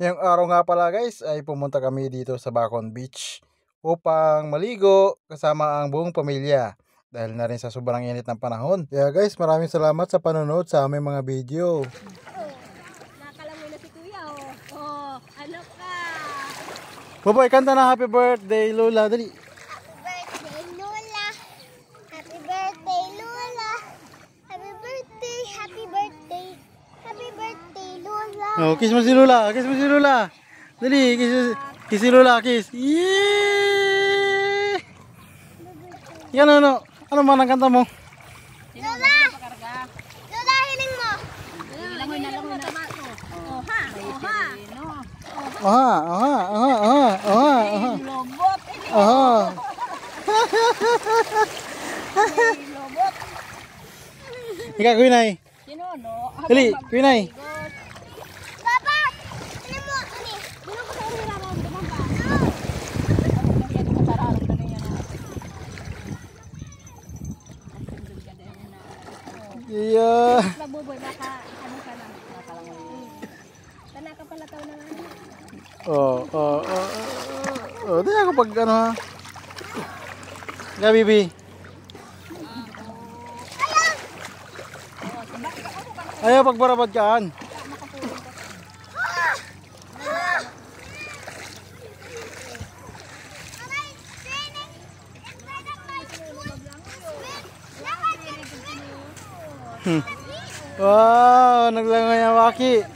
Ngayong araw nga pala guys ay pumunta kami dito sa Bacon Beach upang maligo kasama ang buong pamilya dahil na rin sa sobrang init ng panahon. Kaya guys, maraming salamat sa panonood sa aming mga video. Nakalamoy na si Kuya oh. Ano ka? Boboy, kanta na happy birthday Lola, dali. Happy birthday Lola. Happy birthday Lola. Happy birthday, happy birthday. Happy birthday Lola. Oh, kiss mo si Lola, kiss mo si Lola. Dali, kiss si Lola, kiss. Yee! Yan ano man ang kanta mo? Lola! Lola, hiling mo. Langoy na lang na tamato. Oha. Lobot. Lobot. Ika, Kuinay. Sino no? Dali, Kuinay. Papa! Hiling mo. Ani? Sino ko sa uri na ron dumamba? Yan ko tararong na yan. Yeah. Magbuboy baka ano ka na. Nakalangoy. Tanaka pala taw na nga. Dali ako pag ano ha. Gabi, Bibi. Ayaw pagbarabad kaan. Wow, naglangoy ang waki.